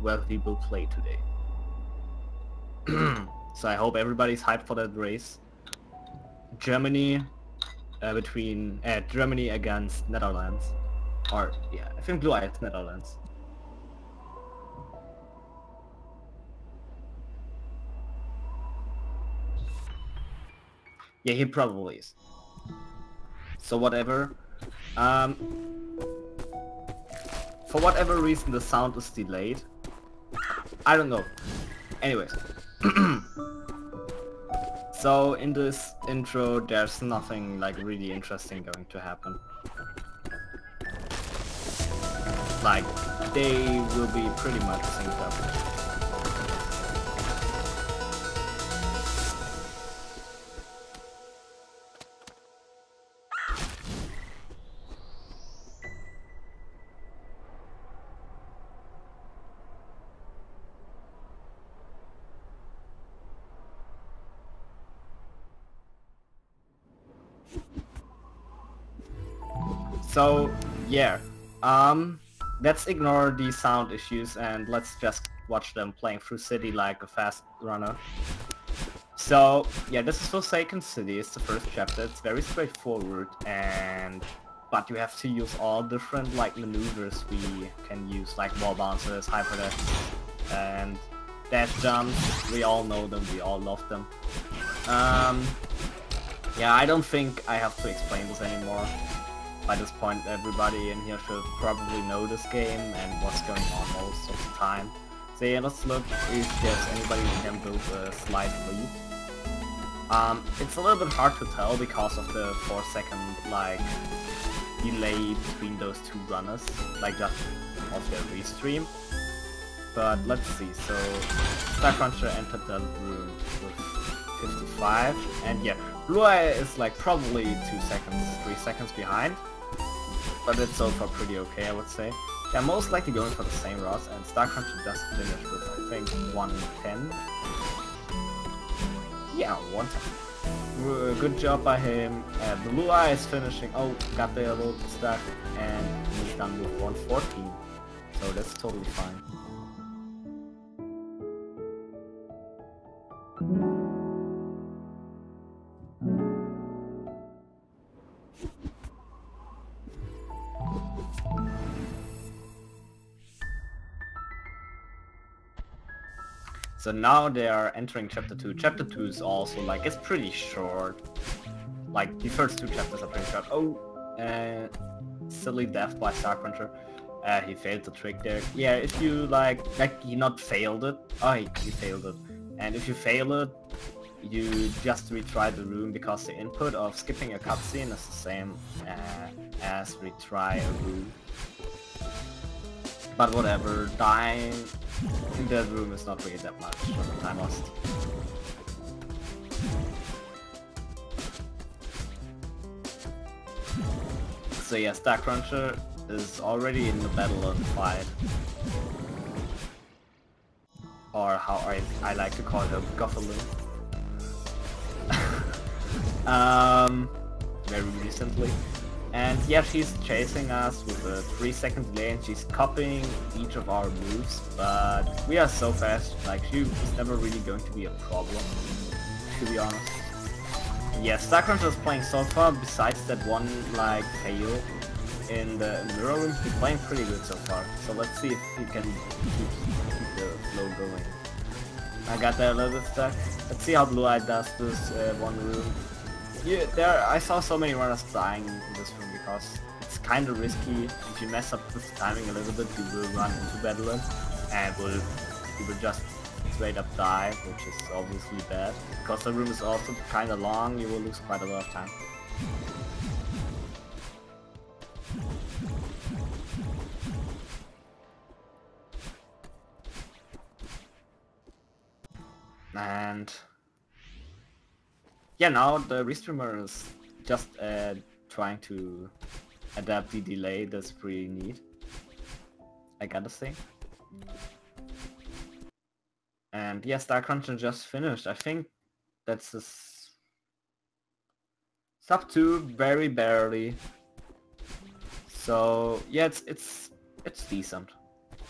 where we will play today. So I hope everybody's hyped for that race. Germany between Germany against Netherlands. Or yeah, I think Blueye is Netherlands. Yeah, he probably is. So whatever. For whatever reason the sound is delayed. I don't know. Anyways. So in this intro there's nothing like really interesting going to happen. Like they will be pretty much synced up. So yeah, let's ignore the sound issues and let's just watch them playing through City like a fast runner. So yeah, this is Forsaken City, it's the first chapter, it's very straightforward, but you have to use all different like maneuvers we can use, like wall bouncers, hyperdashes, and dash jumps. We all know them, we all love them. Yeah, I don't think I have to explain this anymore. By this point everybody in here should probably know this game and what's going on most of the time. So yeah, let's look if there's anybody who can build a slight lead. It's a little bit hard to tell because of the 4-second like delay between those two runners, like just of their restream. But let's see, so Starcrunsher entered the room with 55, and yeah, Blueye is like probably 2 seconds, 3 seconds behind. But it's so far pretty okay, I would say. They're most likely going for the same routes, and Starcrunsher just finished with, I think, 110. Yeah, 110. Good job by him. Blueye is finishing. Oh, got there a little bit stuck, and he's done with 114. So that's totally fine. So now they are entering chapter 2. Chapter 2 is also like, it's pretty short. Like the first 2 chapters are pretty short. Oh, silly death by Starcrunsher. He failed the trick there. Yeah, if you like he not failed it. Oh, he failed it. And if you fail it, you just retry the room because the input of skipping a cutscene is the same as retry a room. But whatever, dying in that room is not really that much of a time lost. So yeah, Starcrunsher is already in the battle of the fight. Or how I like to call her, Gothelu. Very recently. And yeah, she's chasing us with a 3-second delay and she's copying each of our moves, but we are so fast, like she is never really going to be a problem, to be honest. Yeah, Starcrunsher is playing so far, besides that one like fail in the mirror room, he's playing pretty good so far. So let's see if he can keep the flow going. I got that a little bit stuck. Let's see how Blueye does this one room. Yeah, I saw so many runners dying in this room because it's kind of risky. If you mess up with the timing a little bit, you will run into Bedlam and you will just straight up die, which is obviously bad. Because the room is also kind of long, you will lose quite a lot of time. And yeah, now the restreamer is just trying to adapt the delay that's pretty neat, I gotta say. And yeah, Starcrunsher just finished. I think that's a sub 2, very barely. So yeah, it's decent.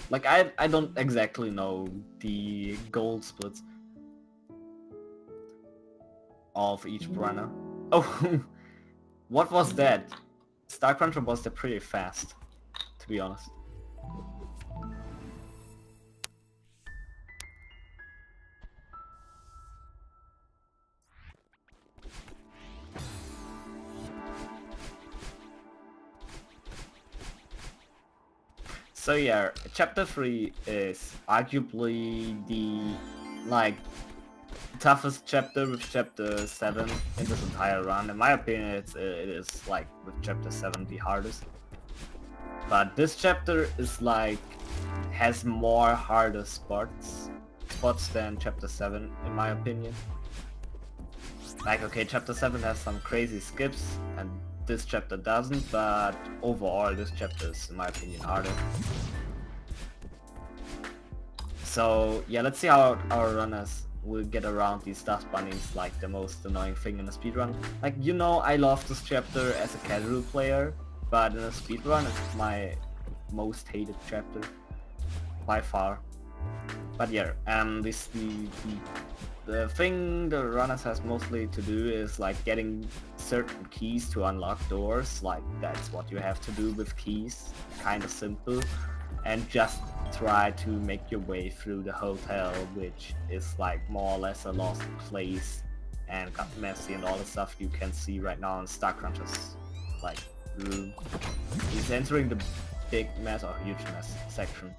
Like I don't exactly know the gold splits of each runner. Oh, what was that? Starcruncher was there pretty fast, to be honest. So yeah, chapter 3 is arguably the like toughest chapter with chapter 7 in this entire run. In my opinion, it is like with chapter 7 the hardest. But this chapter is like has more harder spots than chapter 7 in my opinion. Like okay, chapter 7 has some crazy skips and this chapter doesn't, but overall this chapter is in my opinion harder. So yeah, let's see how our runners will get around these dust bunnies, like the most annoying thing in a speedrun. Like, you know, I love this chapter as a casual player, but in a speedrun it's my most hated chapter by far. But yeah, the thing the runners has mostly to do is like getting certain keys to unlock doors. Like that's what you have to do with keys, kind of simple, and just try to make your way through the hotel, which is like more or less a lost place and got messy and all the stuff you can see right now in Starcruncher's like room. He's entering the big mess or huge mess section,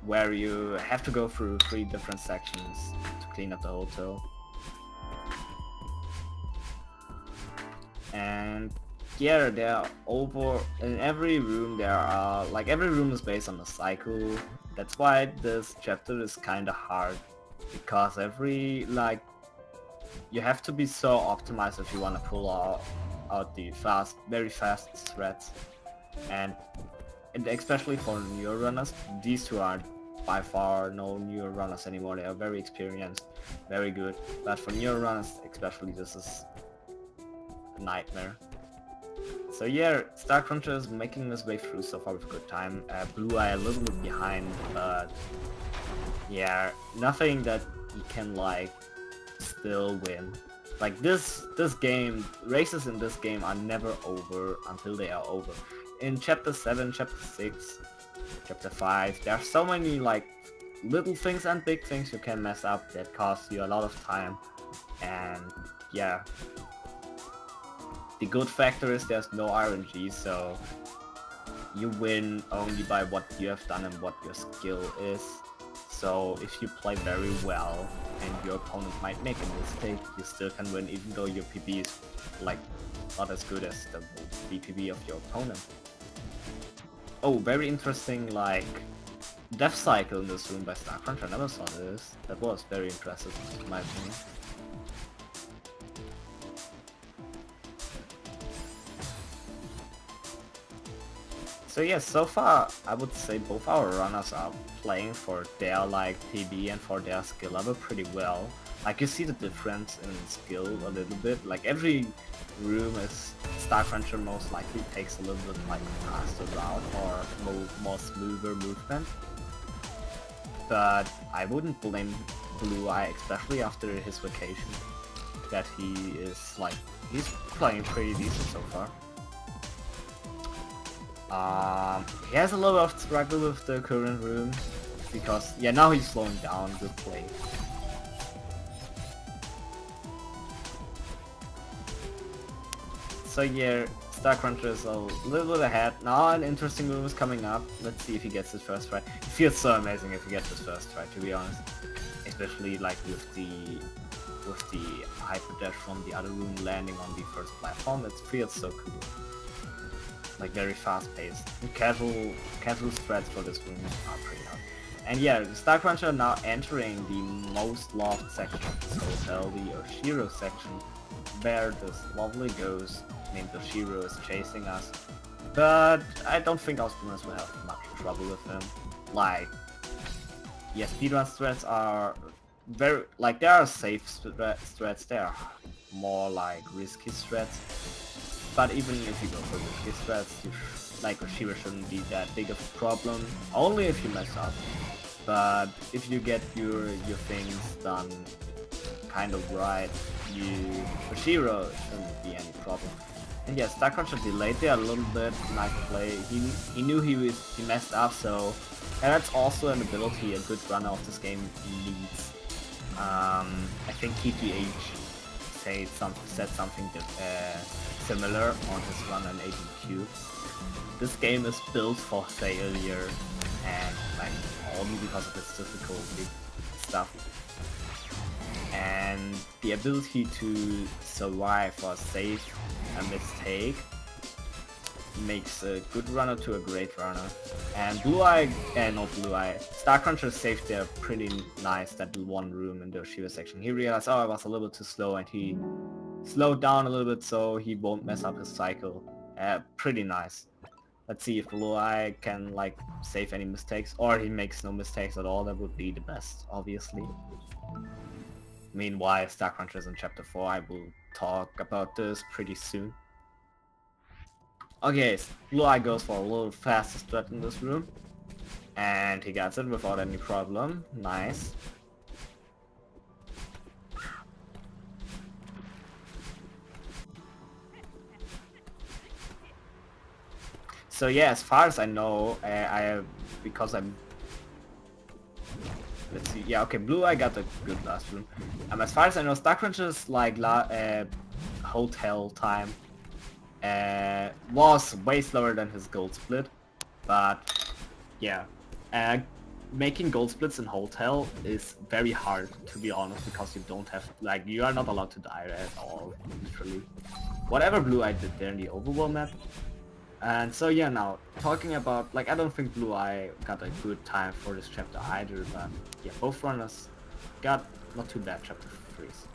where you have to go through 3 different sections to clean up the hotel. And yeah, there are in every room there are like every room is based on a cycle. That's why this chapter is kind of hard, because you have to be so optimized if you want to pull out the very fast threads, and especially for newer runners. These two aren't by far no newer runners anymore. They are very experienced, very good, but for newer runners especially, this is a nightmare. So yeah, Starcruncher is making his way through so far with a good time. Blueye a little bit behind, but yeah, nothing that he can like still win. Like this game, races in this game are never over until they are over. In chapter 7, chapter 6, chapter 5, there are so many like little things and big things you can mess up that cost you a lot of time. And yeah, the good factor is there's no RNG, so you win only by what you have done and what your skill is. So if you play very well and your opponent might make a mistake, you still can win even though your PB is like not as good as the PB of your opponent. Oh, very interesting like death cycle in this room by Starcruncher. I never saw this. That was very impressive in my opinion. So yes, so far I would say both our runners are playing for their like PB and for their skill level pretty well. Like you see the difference in skill a little bit. Like every room is Starcruncher most likely takes a little bit like faster route or more smoother movement. But I wouldn't blame Blueye, especially after his vacation, that he's playing pretty decent so far. He has a little of struggle with the current room, because yeah, now he's slowing down. Good play. So yeah, Starcruncher is a little bit ahead. Now an interesting move is coming up. Let's see if he gets his first try. It feels so amazing if he gets his first try, to be honest. Especially like with the hyper dash from the other room landing on the first platform. It feels so cool. Like very fast paced. Casual spreads for this room are pretty hard. And yeah, Starcruncher now entering the most loved section of this hotel, the Oshiro section, where this lovely ghost named Oshiro is chasing us. But I don't think our speedrunners will have much trouble with him. Like, yeah, speedrun threats are very, like, there are safe threats, there are more like risky threats. But even if you go for risky threats, like Oshira shouldn't be that big of a problem, only if you mess up. But if you get your things done kind of right, Oshira shouldn't be any problem. And yeah, Starcrunsher delayed there a little bit. Nice play. He knew he messed up, so that's also an ability a good runner of this game needs. I think KGH said something similar on his run on ADQ. This game is built for failure, and like only because of its difficulty stuff. And the ability to survive or save a mistake makes a good runner to a great runner. And Starcruncher saved there pretty nice, that one room in the Oshira section. He realized, oh, I was a little bit too slow, and he slowed down a little bit so he won't mess up his cycle. Pretty nice. Let's see if Blueye can like save any mistakes, or he makes no mistakes at all. That would be the best, obviously. Meanwhile, Starcruncher is in chapter 4. I will talk about this pretty soon. Okay, Blueye goes for a little fastest threat in this room, and he gets it without any problem. Nice. So yeah, as far as I know, because I'm... Let's see, yeah, okay, Blueye got a good last room. As far as I know, Starcruncher's like hotel time was way slower than his gold split, but yeah, making gold splits in hotel is very hard, to be honest, because you don't have, like, you are not allowed to die at all, literally. Whatever Blueye did there in the overworld map. And so yeah, now talking about, like, I don't think Blueye got a good time for this chapter either, but yeah, both runners got not too bad chapter 3s.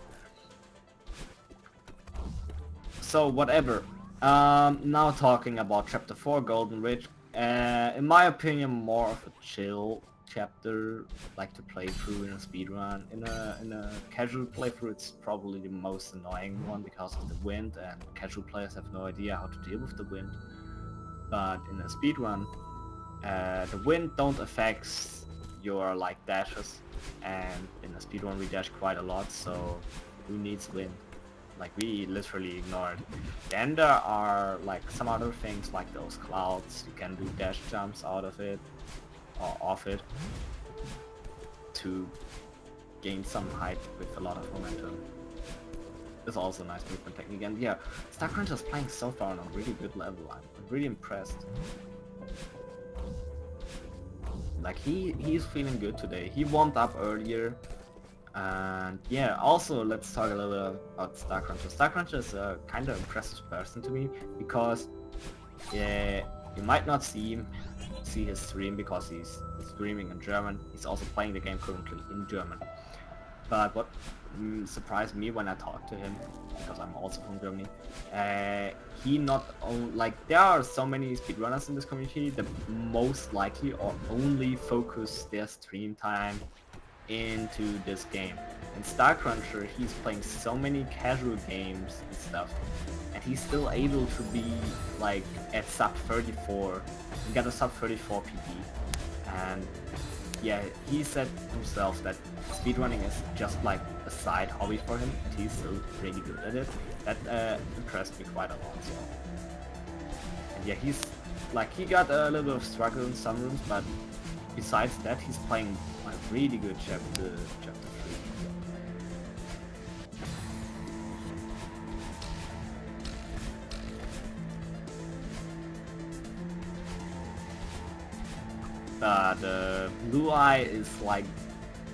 So whatever. Now talking about chapter 4, Golden Ridge. In my opinion, more of a chill chapter, like to play through in a speedrun. In a casual playthrough, it's probably the most annoying one because of the wind, and casual players have no idea how to deal with the wind. But in a speedrun, the wind don't affect your like dashes, and in a speedrun we dash quite a lot, so who needs wind? Like, we literally ignore it. Then there are like some other things like those clouds. You can do dash jumps out of it or off it to gain some height with a lot of momentum. It's also a nice movement technique, and yeah, Starcruncher is playing so far on a really good level. I'm really impressed. Like, he's feeling good today. He warmed up earlier, and yeah, also let's talk a little bit about Starcruncher. Starcruncher is a kind of impressive person to me, because yeah, you might not see his stream because he's streaming in German. He's also playing the game currently in German. But what surprised me when I talked to him, because I'm also from Germany, he not only, like, there are so many speedrunners in this community that most likely or only focus their stream time into this game. In Starcruncher, he's playing so many casual games and stuff, and he's still able to be like at sub 34, he got a sub 34 PP, and yeah, he said himself that speedrunning is just like a side hobby for him, and he's still really good at it. That impressed me quite a lot. So. And yeah, he's like, he got a little bit of struggle in some rooms, but besides that, he's playing a really good chapter 3. But Blueye is like,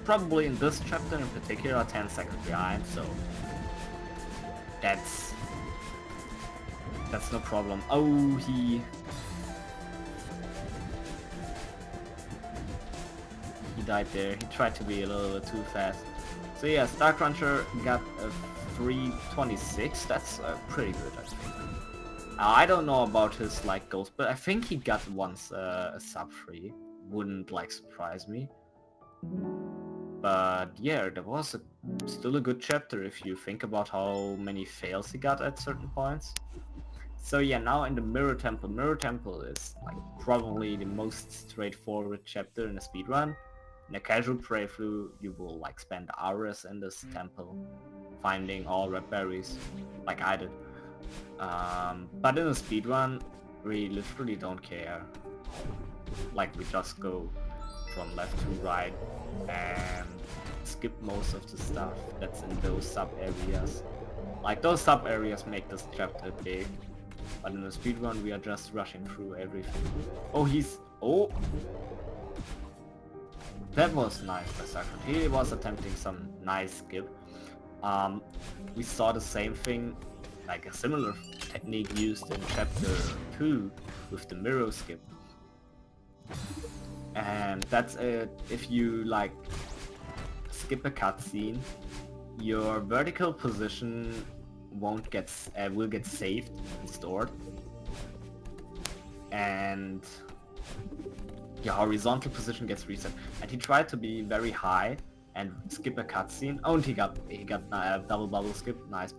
probably in this chapter in particular, 10 seconds behind, so that's no problem. Oh, he died there. He tried to be a little bit too fast. So yeah, Starcruncher got a 326. That's pretty good, I think. I don't know about his like goals, but I think he got once a sub 3. Wouldn't like surprise me. But yeah, there was still a good chapter if you think about how many fails he got at certain points. So yeah, now in the Mirror Temple. Mirror Temple is like probably the most straightforward chapter in a speedrun. In a casual playthrough, you will like spend hours in this temple, finding all red berries, like I did. But in a speedrun, we literally don't care. Like we just go from left to right and skip most of the stuff that's in those sub-areas. Like those sub-areas make this chapter big, but in a speedrun we are just rushing through everything. Oh, oh! That was nice by Starcrunsher. He was attempting some nice skip. We saw the same thing, like a similar technique used in chapter 2 with the mirror skip. And that's it. If you like skip a cutscene, your vertical position won't get will get saved and stored, and your horizontal position gets reset. And he tried to be very high and skip a cutscene. Oh, and he got double bubble skip. Nice.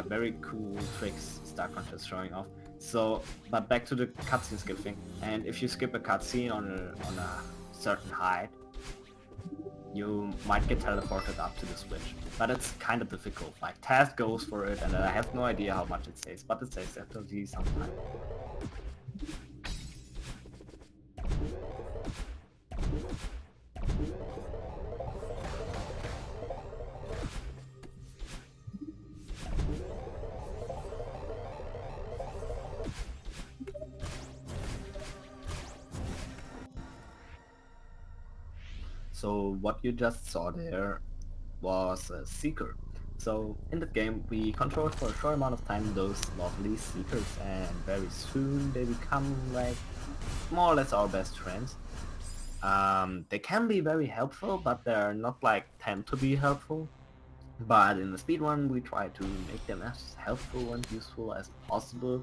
Very cool tricks Starcrunsher is showing off. So, but back to the cutscene skip thing. And if you skip a cutscene on a certain height, you might get teleported up to the switch. But it's kind of difficult. Like Taz goes for it, and I have no idea how much it saves, but it saves definitely sometime. So what you just saw there was a Seeker. So in the game we control for a short amount of time those lovely Seekers, and very soon they become like more or less our best friends. They can be very helpful, but they're not like tend to be helpful. But in the speedrun we try to make them as helpful and useful as possible.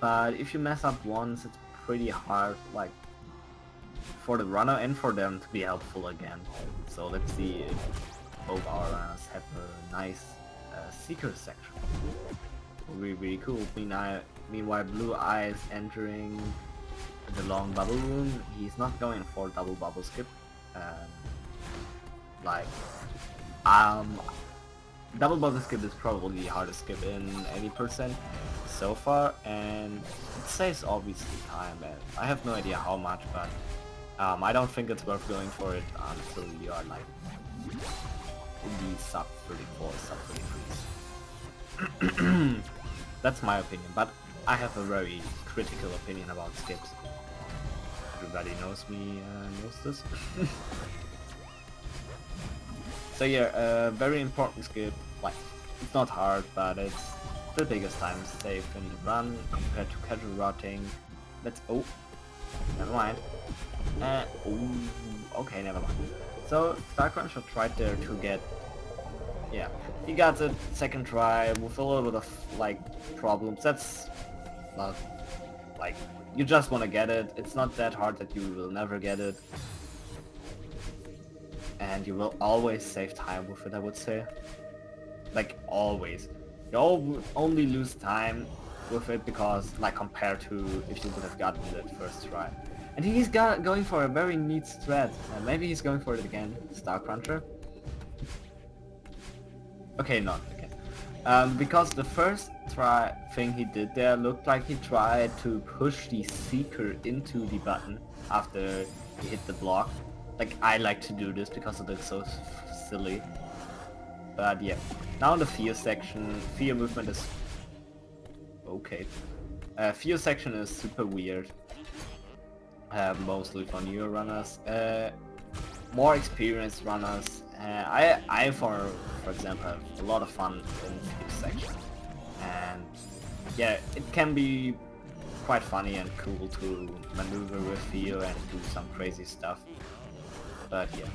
But if you mess up once, it's pretty hard, like for the runner and for them to be helpful again. So let's see if both our runners have a nice Seeker section. Really cool. Meanwhile, Blueye is entering the long bubble room. He's not going for double bubble skip. Double bubble skip is probably the hardest skip in any percent so far, and it saves obviously time, and I have no idea how much, but I don't think it's worth going for it until you are like in the sub 34, sub 33s. That's my opinion, but I have a very critical opinion about skips. Everybody knows me, knows this. So yeah, very important skip. Like, it's not hard, but it's the biggest time save in the run compared to casual routing. Oh, never mind. Oh, okay, never mind. So Starcrunsher tried there to get, yeah, he got it second try with a little bit of like problems. That's not like, you just want to get it. It's not that hard that you will never get it, and you will always save time with it, I would say. Like always. You only lose time with it because, like, compared to if you would have gotten it first try. And he's going for a very neat strat. Maybe he's going for it again, Starcrunsher. Okay, not again. Because the first try thing he did there looked like he tried to push the Seeker into the button after he hit the block. Like, I like to do this because it looks so silly. But yeah, now in the fear section, fear movement is okay. Fear section is super weird. Mostly for newer runners. More experienced runners. I for example, have a lot of fun in fear section. And yeah, it can be quite funny and cool to maneuver with fear and do some crazy stuff. But yeah.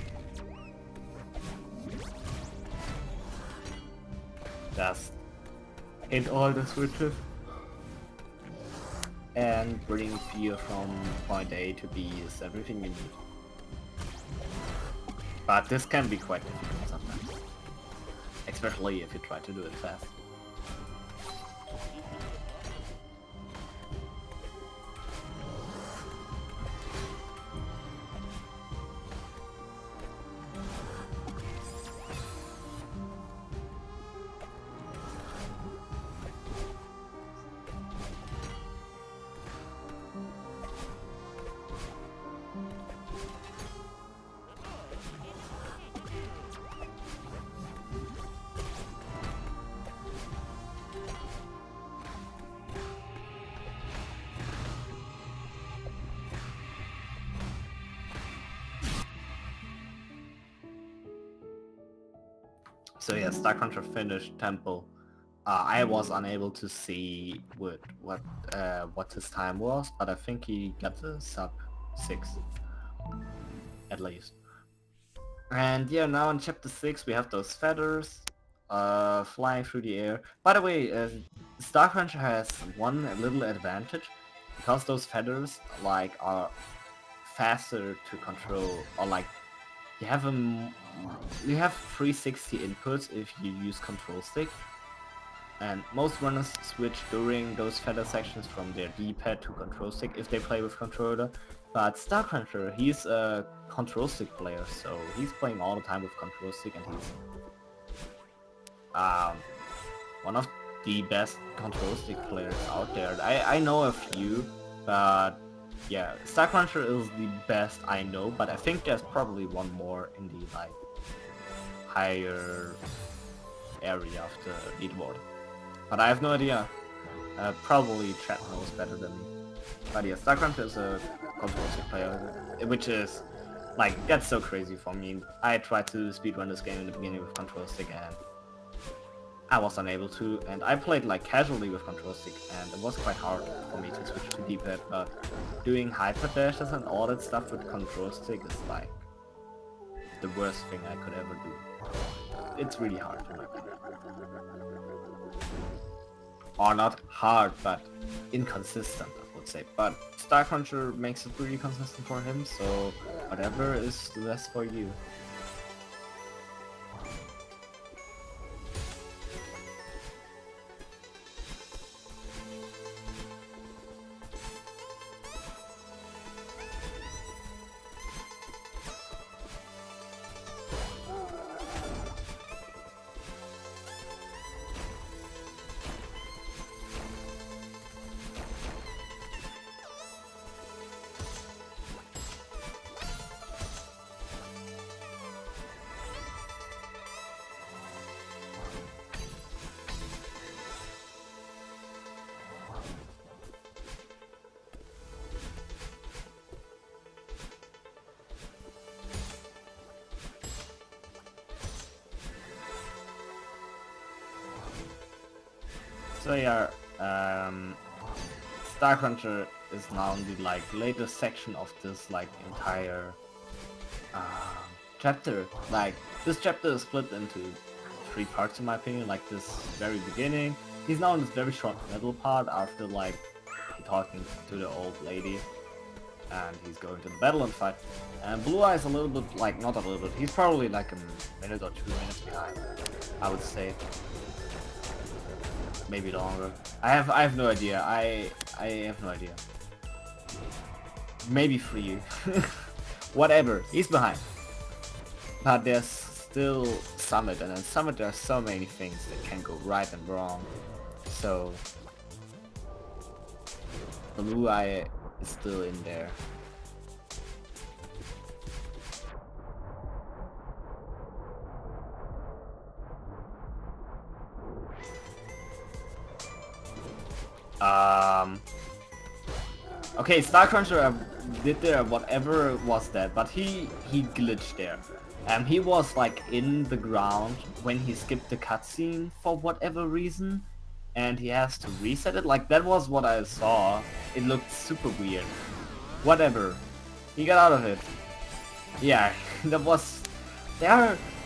Just hit all the switches and bring fear from point A to B is everything you need. But this can be quite difficult sometimes, especially if you try to do it fast. So yeah, Starcruncher finished Temple. I was unable to see what his time was, but I think he got the sub 6 at least. And yeah, now in chapter 6 we have those feathers flying through the air. By the way, Starcruncher has one little advantage, because those feathers like are faster to control, or like you have 360 inputs if you use control stick, and most runners switch during those feather sections from their D-pad to control stick if they play with controller. But Starcruncher, he's a control stick player, so he's playing all the time with control stick, and he's one of the best control stick players out there. I know a few, but yeah, Starcruncher is the best I know, but I think there's probably one more in the like higher area of the leaderboard. But I have no idea. Probably chat knows better than me. But yeah, Starcruncher is a control stick player, which is like, that's so crazy for me. I tried to speedrun this game in the beginning with control stick and I was unable to, and I played like casually with control stick and it was quite hard for me to switch to D-pad, but doing hyper dashes and all that stuff with control stick is like the worst thing I could ever do. It's really hard in my opinion. Or not hard, but inconsistent, I would say. But Starcruncher makes it really consistent for him, so whatever is the best for you. So yeah, Starcruncher is now in the like latest section of this like entire chapter. Like this chapter is split into 3 parts in my opinion. Like this very beginning, he's now in this very short middle part after like talking to the old lady, and he's going to the battle and fight. And Blueye is a little bit like, not a little bit, he's probably like a minute or 2 minutes behind, I would say. Maybe longer. I have no idea. I have no idea. Maybe 3. Whatever. He's behind. But there's still Summit, and in Summit there are so many things that can go right and wrong. So Blueye is still in there. Okay, Starcruncher did there whatever was that, but he glitched there. He was like in the ground when he skipped the cutscene for whatever reason, and he has to reset it. Like that was what I saw. It looked super weird. Whatever. He got out of it. Yeah, that was.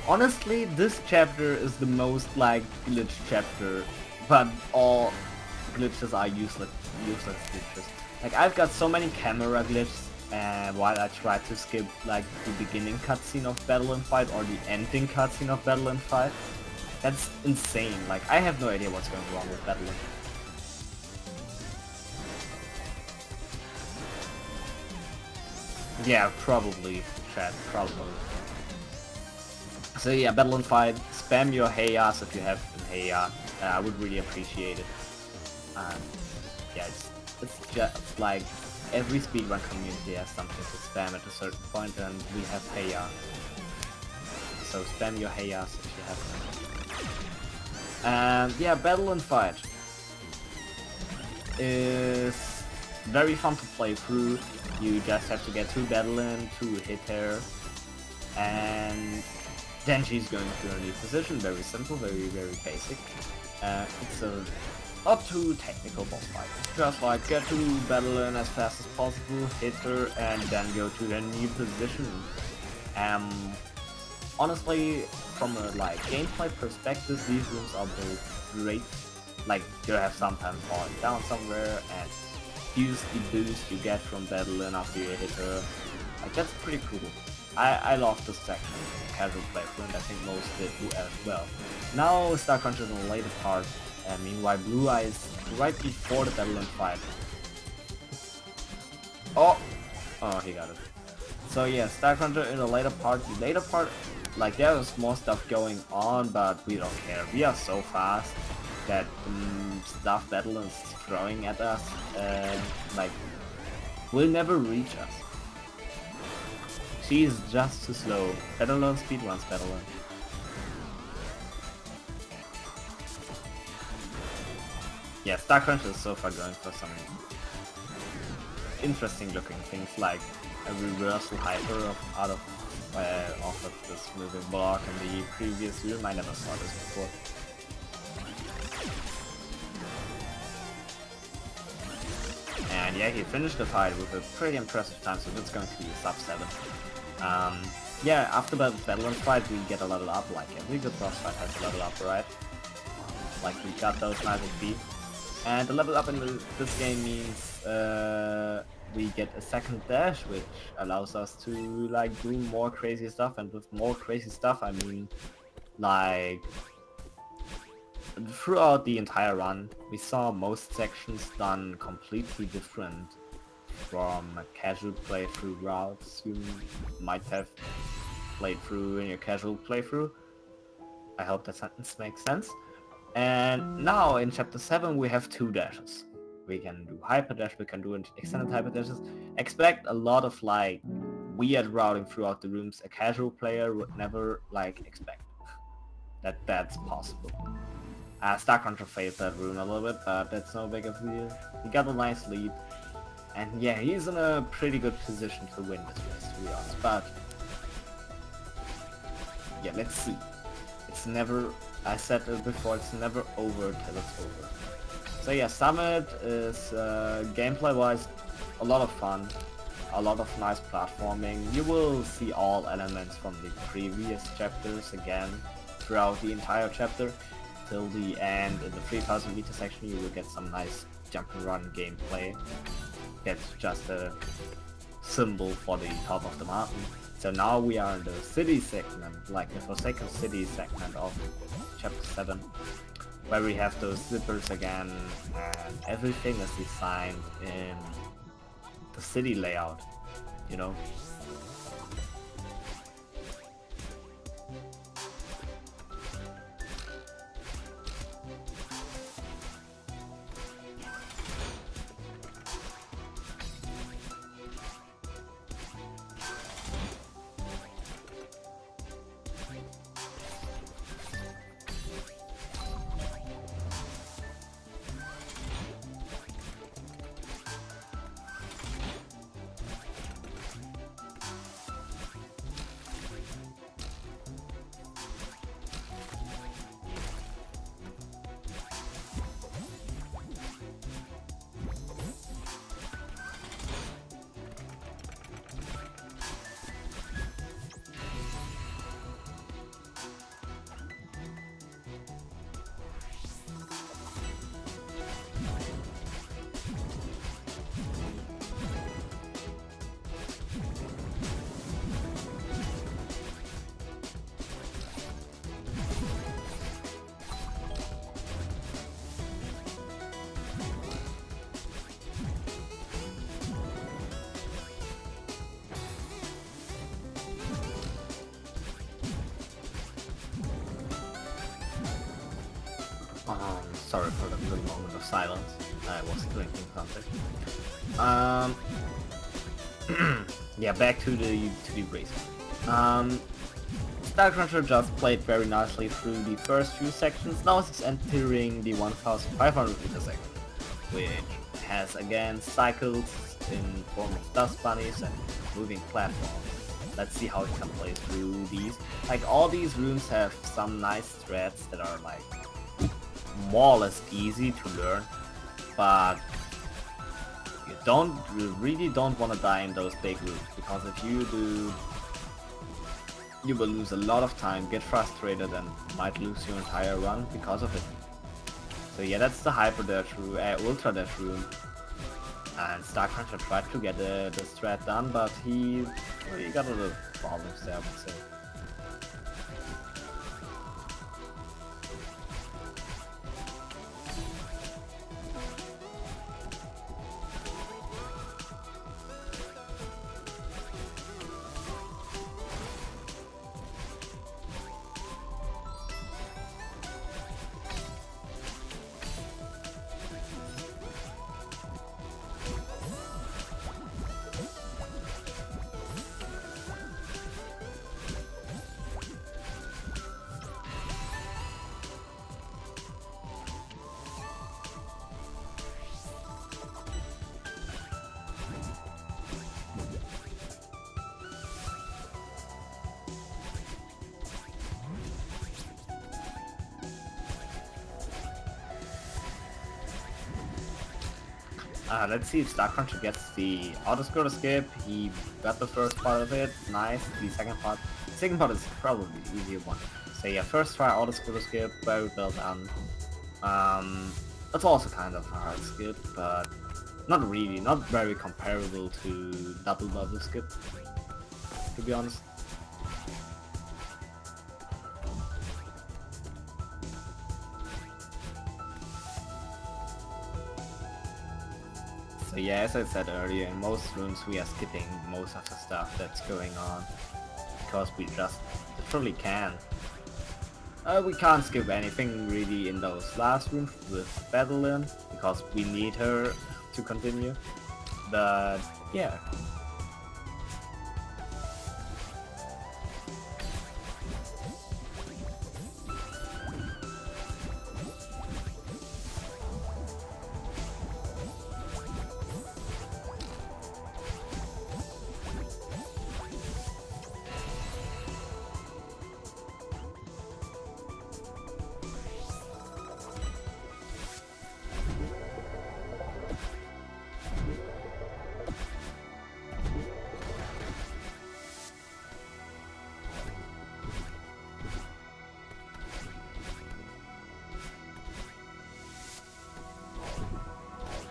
Honestly, this chapter is the most like glitch chapter, but all glitches are useless glitches. Like I've got so many camera glitches, and while I try to skip like the beginning cutscene of Battle and Fight or the ending cutscene of Battle and Fight, that's insane. Like I have no idea what's going wrong with Battle and Fight. Yeah, probably, chat, probably. So yeah, Battle and Fight, spam your Heiyas if you have an Heiya. I would really appreciate it. Yeah, it's just like every speedrun community has something to spam at a certain point, and we have Heiya. So spam your Heiyas if you have them. And yeah, Battle and Fight is very fun to play through. You just have to get 2 battle in, 2 hit here, and Then she's going to a new position, very simple, very basic. It's a not too technical boss fight. It's just like get to battle in as fast as possible, hit her, and then go to a new position. Honestly, from a like gameplay perspective, these rooms are both great. Like you have sometimes falling down somewhere and use the boost you get from battling after you hit her. Like that's pretty cool. I love this section, casual playthrough, and I think most did as well. Now Starcrunsher is in the later part, and meanwhile Blueye is right before the battle and fight. Oh, he got it. So yeah, Starcrunsher in the later part. The later part, like there's more stuff going on, but we don't care. We are so fast that stuff battle is throwing at us, like will never reach us. She's just too slow. Better learn speedruns, better learn. Yeah, Starcrunsher is so far going for some interesting looking things like a reversal hyper out of this moving block in the previous room. I never saw this before. And yeah, he finished the fight with a pretty impressive time, so that's going to be a sub 7. Yeah, after the battle and fight we get a level up, like every good boss fight has a level up, right? Like we got those nice XP. And the level up in this game means we get a second dash, which allows us to like do more crazy stuff, and with more crazy stuff I mean like throughout the entire run we saw most sections done completely different from casual playthrough routes you might have played through in your casual playthrough. I hope that sentence makes sense. And now in chapter 7 we have 2 dashes. We can do hyper dash, we can do extended hyper dashes. Expect a lot of like weird routing throughout the rooms a casual player would never like expect. That's possible. Starcrunsher failed that rune a little bit, but that's no big of a deal. He got a nice lead. And yeah, he's in a pretty good position to win this race, to be honest. But yeah, let's see. It's never, I said it before, it's never over till it's over. So yeah, Summit is gameplay-wise a lot of fun, a lot of nice platforming. You will see all elements from the previous chapters again throughout the entire chapter till the end. In the 3000 meter section you will get some nice jump and run gameplay. It's just a symbol for the top of the mountain. So now we are in the city segment, like the Forsaken City segment of chapter 7, where we have those zippers again, and everything is designed in the city layout, you know. Sorry for the little moment of silence. I was drinking something. Yeah, back to the race. Starcrunsher just played very nicely through the first few sections. Now it's entering the 1500 meter section, which has again cycles in form of dust bunnies and moving platforms. let's see how he can play through these. Like, all these rooms have some nice threads that are like more or less easy to learn, but you really don't want to die in those big rooms, because if you do, you will lose a lot of time, get frustrated, and might lose your entire run because of it. So yeah, that's the Hyper Dash room, Ultra Dash room. And Starcrunsher tried to get the strat done, but he got a little problems there, I would say. Let's see if Starcruncher gets the auto-scroll escape. He got the first part of it, nice. The second part is probably the easier one. So yeah, first try auto-scroll escape, very well done. That's also kind of a hard skip, but not really, not very comparable to double skip, to be honest. So yeah, as I said earlier, in most rooms we are skipping most of the stuff that's going on, because we just literally can. We can't skip anything really in those last rooms with Battlein, because we need her to continue, but yeah.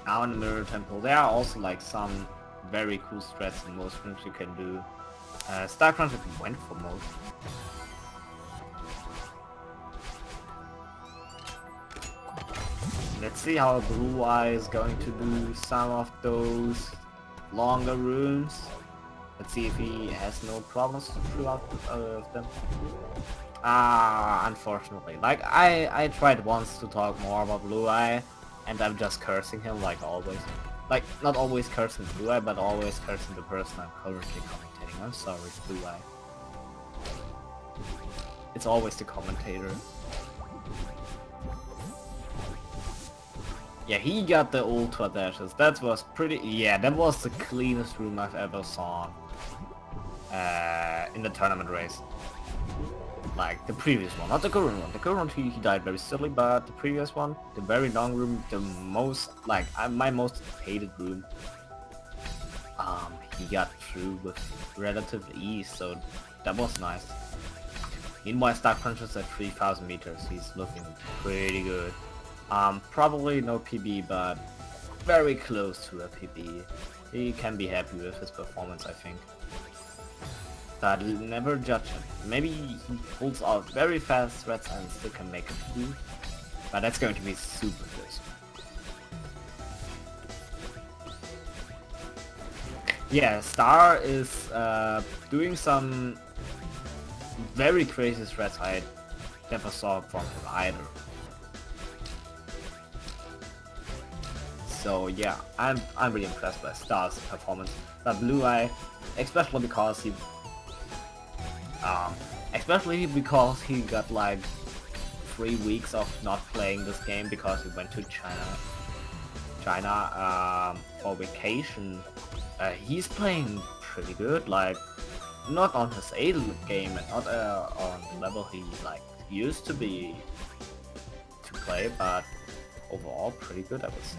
Now in the Mirror Temple, there are also like some very cool strats in most rooms you can do. Starcrunsher went for most. Let's see how Blueye is going to do some of those longer rooms. Let's see if he has no problems throughout them. Unfortunately. Like, I tried once to talk more about Blueye, and I'm just cursing him like always. Like, not always cursing Blueye, but always cursing the person I'm currently commentating. I'm sorry, Blueye. It's always the commentator. Yeah, he got the ultra dashes. That was pretty... Yeah, that was the cleanest room I've ever saw in the tournament race. Like the previous one, not the current one. The current one, he died very silly, but the previous one, the very long room, the most, like, my most hated room, he got through with relative ease, so that was nice. Meanwhile, Starcruncher's at 3,000 meters. He's looking pretty good. Probably no PB, but very close to a PB. He can be happy with his performance, I think. But never judge him. Maybe he pulls out very fast threats and still can make it through. But that's going to be super close. Yeah, Star is doing some very crazy threats I never saw from him either. So yeah, I'm really impressed by Star's performance. But Blueye, especially because he got like 3 weeks of not playing this game because he went to China for vacation. He's playing pretty good. Like, not on his A game and not on the level he like used to be to play, but overall pretty good, I would say.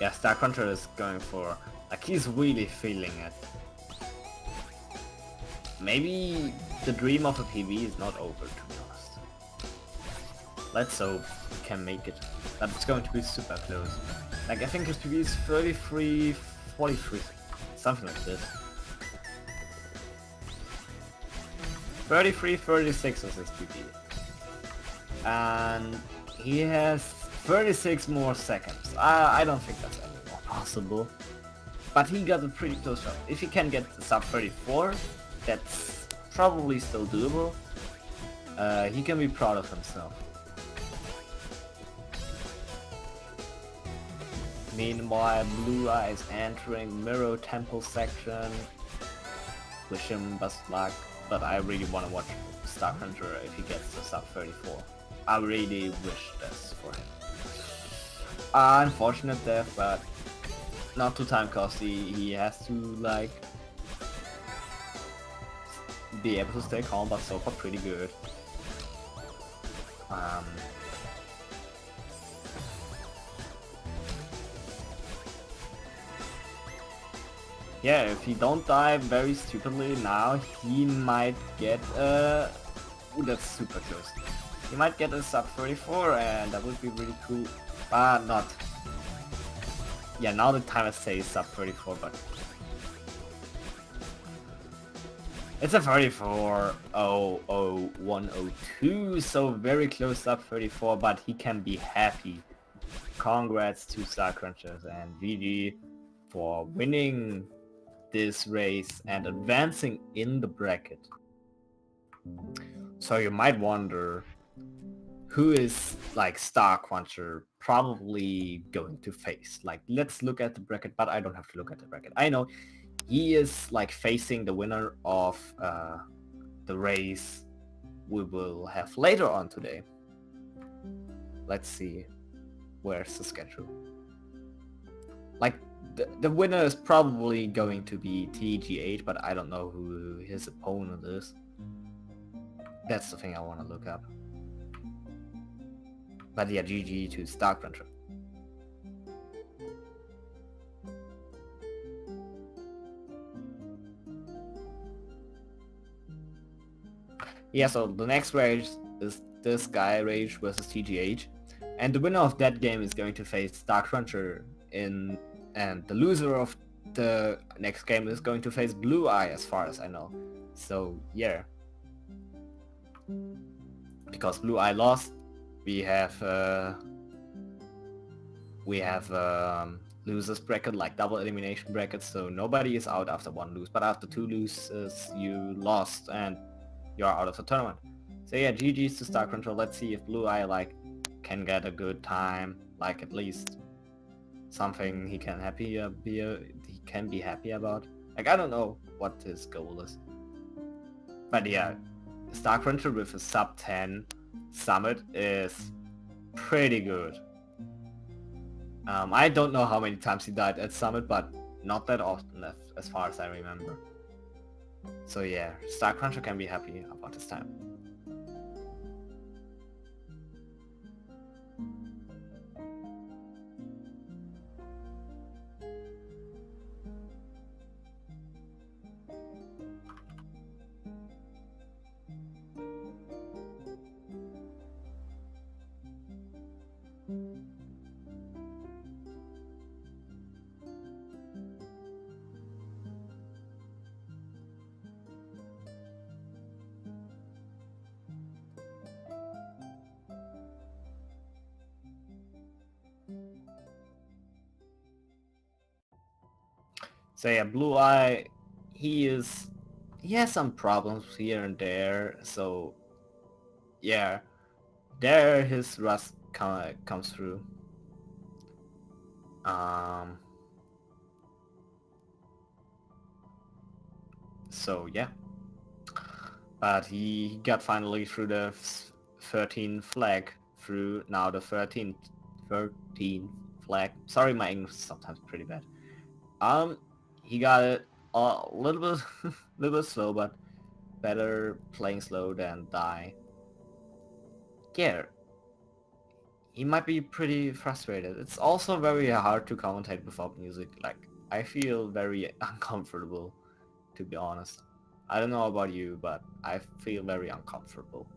Yeah, Starcrunsher is going for, like, he's really feeling it. Maybe the dream of a PV is not over, to be honest. Let's hope we can make it. But it's going to be super close. Like, I think his PV is 33, 43, something like this. 33, 36 is his PV. And he has 36 more seconds. I don't think that's any more possible. But he got a pretty close shot. If he can get the sub 34, that's probably still doable. He can be proud of himself. Meanwhile, Blueye is entering Mirror Temple section. Wish him best luck, but I really want to watch Starcrunsher if he gets the sub 34. I really wish this for him. Unfortunate death, but not too time costly. He has to like be able to stay calm, but so far pretty good. Yeah, if he don't die very stupidly now, he might get ooh, that's super close. He might get a sub 34 and that would be really cool. But not. Yeah, now the timer says sub 34, but it's a 34.00102, so very close sub 34, but he can be happy. Congrats to Starcrunchers and GG for winning this race and advancing in the bracket. So you might wonder, who is like Starcruncher probably going to face? Like, let's look at the bracket, but I don't have to look at the bracket. I know he is like facing the winner of the race we will have later on today. Let's see, where's the schedule? Like, the winner is probably going to be TGH, but I don't know who his opponent is. That's the thing I want to look up. But yeah, GG to Starcrunsher. Yeah, so the next race is this guy, Rage versus TGH. And the winner of that game is going to face Starcrunsher and the loser of the next game is going to face Blueye, as far as I know. So yeah. Because Blueye lost, we have losers bracket, like double elimination bracket, so nobody is out after one lose, but after two loses you lost and you're out of the tournament. So yeah, GG's to Starcrunsher. Let's see if Blueye like can get a good time, like at least something he can be happy about. Like, I don't know what his goal is, but yeah, Starcrunsher with a sub 10 summit is pretty good. I don't know how many times he died at summit, but not that often as far as I remember. So yeah, Starcrunsher can be happy about this time. So yeah, Blueye, he has some problems here and there, so yeah, there his rust comes through. So yeah, but he got finally through the 13th flag, through now the 13th 13 flag. Sorry, my English is sometimes pretty bad. He got it a little bit, little bit slow, but better playing slow than die. Yeah, he might be pretty frustrated. It's also very hard to commentate without music. Like, I feel very uncomfortable, to be honest. I don't know about you, but I feel very uncomfortable.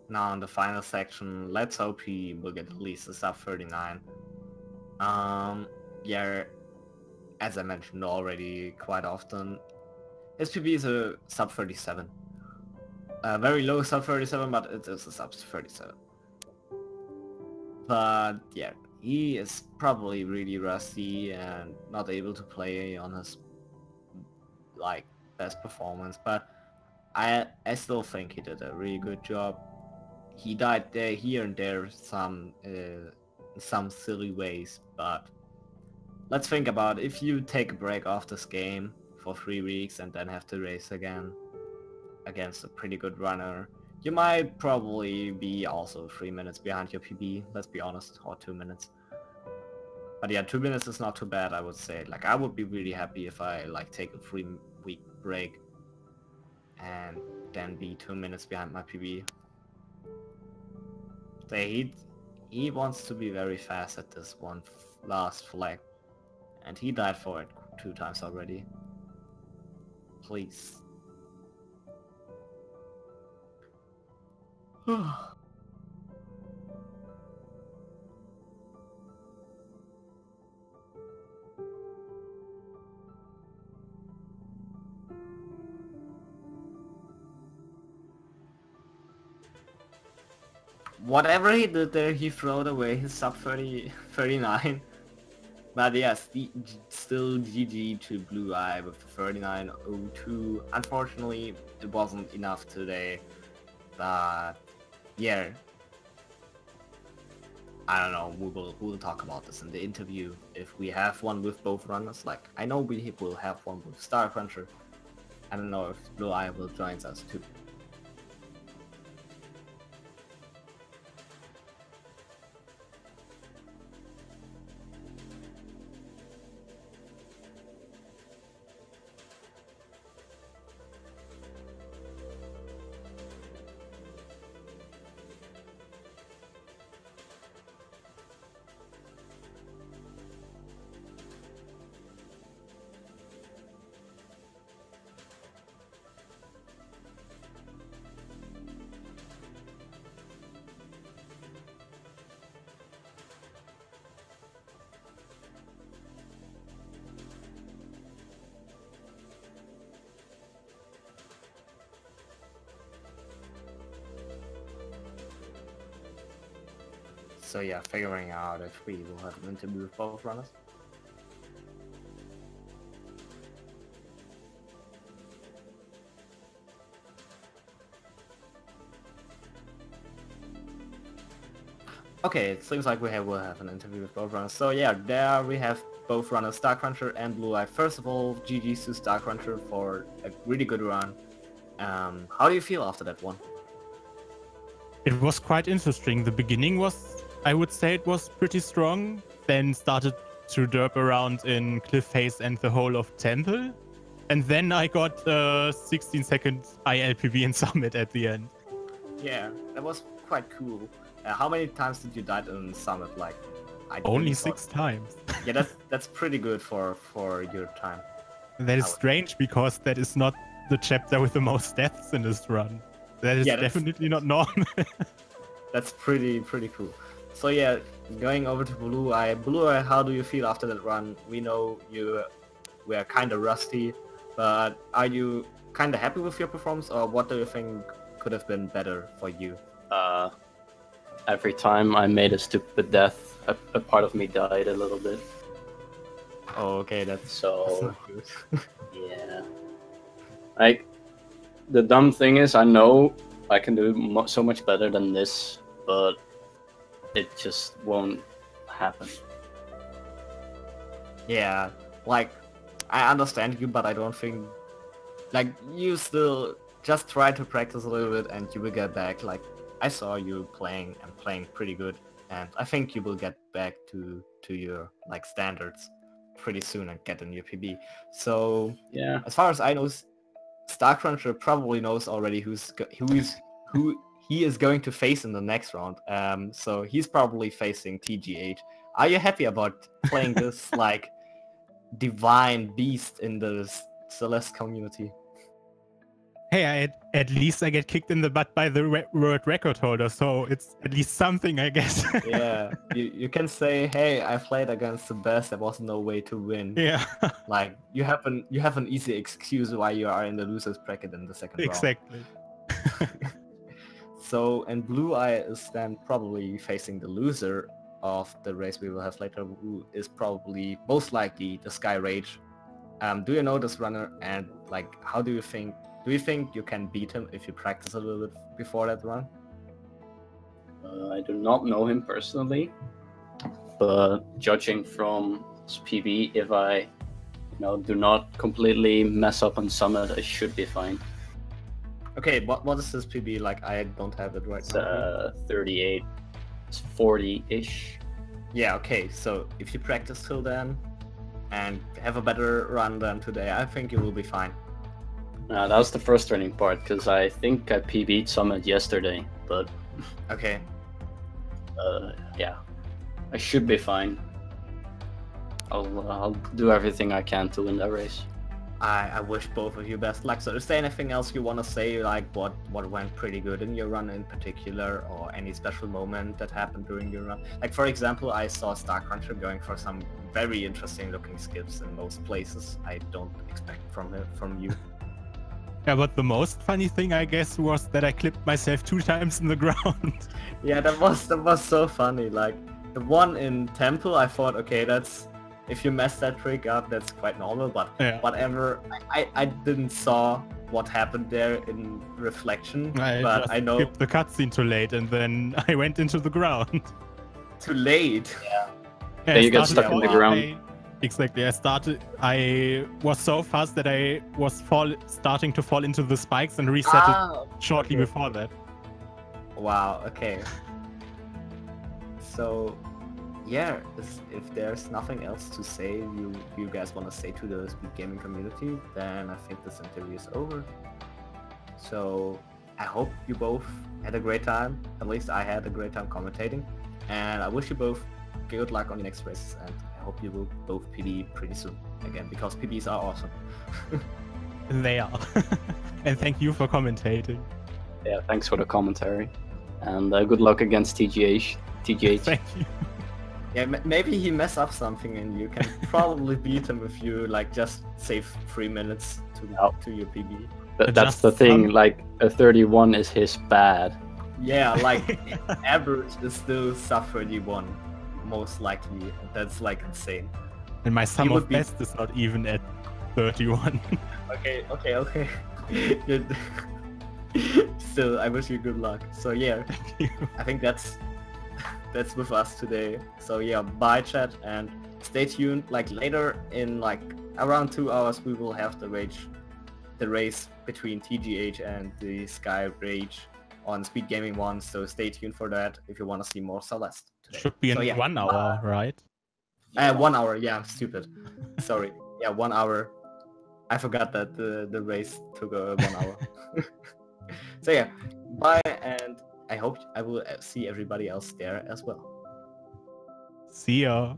Now in the final section, let's hope he will get at least a sub 39. Yeah, as I mentioned already quite often, his PB is a sub 37. Very low sub 37, but it is a sub 37. But yeah, he is probably really rusty and not able to play on his like best performance, but I still think he did a really good job. He died there, here and there, some silly ways, but let's think about if you take a break off this game for 3 weeks and then have to race again against a pretty good runner, you might probably be also 3 minutes behind your PB, let's be honest, or 2 minutes. But yeah, 2 minutes is not too bad, I would say. Like, I would be really happy if I like take a 3-week break and then be 2 minutes behind my PB. He wants to be very fast at this one last flag, and he died for it 2 times already. Please. Whatever he did there, he throwed away his sub 39. But yes, still GG to Blueye with the 39.02. Unfortunately, it wasn't enough today. But yeah, I don't know. We'll talk about this in the interview if we have one with both runners. Like, I know we will have one with Starcrunsher. I don't know if Blueye will join us too. So yeah, figuring out if we will have an interview with both runners. Okay, it seems like will have an interview with both runners. So yeah, there we have both runners, Starcruncher and Blueye. First of all, GG's to Starcruncher for a really good run. How do you feel after that one? It was quite interesting. The beginning was, I would say it was pretty strong. Then started to derp around in Cliff Face and the whole of Temple. And then I got 16-second ILPB in Summit at the end. Yeah, that was quite cool. How many times did you die in Summit? Like, only 6 times. Yeah, that's pretty good for your time. That is strange because that is not the chapter with the most deaths in this run. That is Yeah, definitely not normal. that's pretty cool. So yeah, going over to Blueye. Blueye, how do you feel after that run? We know you were kind of rusty, but are you kind of happy with your performance, or what do you think could have been better for you? Every time I made a stupid death, a part of me died a little bit. Oh, okay, that's So not good. yeah, like the dumb thing is, I know I can do so much better than this, but it just won't happen. Yeah, like, I understand you, but I don't think, like, you still just try to practice a little bit and you will get back. Like, I saw you playing and playing pretty good, and I think you will get back to your, like, standards pretty soon and get a new PB. So, Yeah, as far as I know, Starcruncher probably knows already who he is going to face in the next round. So he's probably facing TGH. Are you happy about playing this, like, divine beast in the Celeste community? Hey, at least I get kicked in the butt by the world record holder, so it's at least something, I guess. Yeah, you can say, hey, I played against the best. There was no way to win. Yeah. Like, you have an easy excuse why you are in the losers bracket in the second round. Exactly. So, and Blueye is then probably facing the loser of the race we will have later, who is probably most likely the Sky Rage. Do you know this runner, and like, how do you think you can beat him if you practice a little bit before that run? I do not know him personally, but judging from his PB, if I do not completely mess up on Summit, I should be fine. Okay, what is this PB like? I don't have it right now. 38, it's 40-ish. Yeah, okay, so if you practice till then and have a better run than today, I think you will be fine. That was the frustrating part, because I think I PB'd Summit yesterday, but Okay. yeah, I should be fine. I'll do everything I can to win that race. I wish both of you best luck. So is there anything else you want to say, like what went pretty good in your run in particular, or any special moment that happened during your run? Like, for example, I saw Starcrunsher going for some very interesting looking skips in most places I don't expect from you. Yeah, but the most funny thing, I guess, was that I clipped myself 2 times in the ground. Yeah, that was so funny. Like, the one in Temple, I thought, okay, that's, if you mess that trick up, that's quite normal, but Yeah. whatever. I didn't saw what happened there in reflection, but I know skipped the cutscene too late, and then I went into the ground. too late. Yeah, you got stuck in the ground. Exactly. I was so fast that I was starting to fall into the spikes and reset it shortly before that. Wow, okay. So, yeah, if there's nothing else to say you guys want to say to the Speed Gaming community, then I think this interview is over. So, I hope you both had a great time. At least I had a great time commentating. And I wish you both good luck on the next races, and I hope you will both PB pretty soon again, because PBs are awesome. They are. And thank you for commentating. Yeah, thanks for the commentary. And good luck against TGH. Thank you. Yeah, maybe he mess up something and you can probably beat him if you, like, just save 3 minutes to your PB. That's the thing, like, a 31 is his bad. Yeah, like, average is still sub 31, most likely. That's, like, insane. And my sum of best is not even at 31. Okay. Still, I wish you good luck. So yeah, I think that's with us today. So yeah, bye chat, and stay tuned. Like, later in, like, around 2 hours, we will have the race between TGH and the Sky Rage on Speed Gaming 1. So stay tuned for that if you want to see more Celeste today. Should be in 1 hour, right? 1 hour. Yeah, I'm stupid. Sorry. Yeah, 1 hour. I forgot that the race took 1 hour. So yeah, bye, and I hope I will see everybody else there as well. See ya.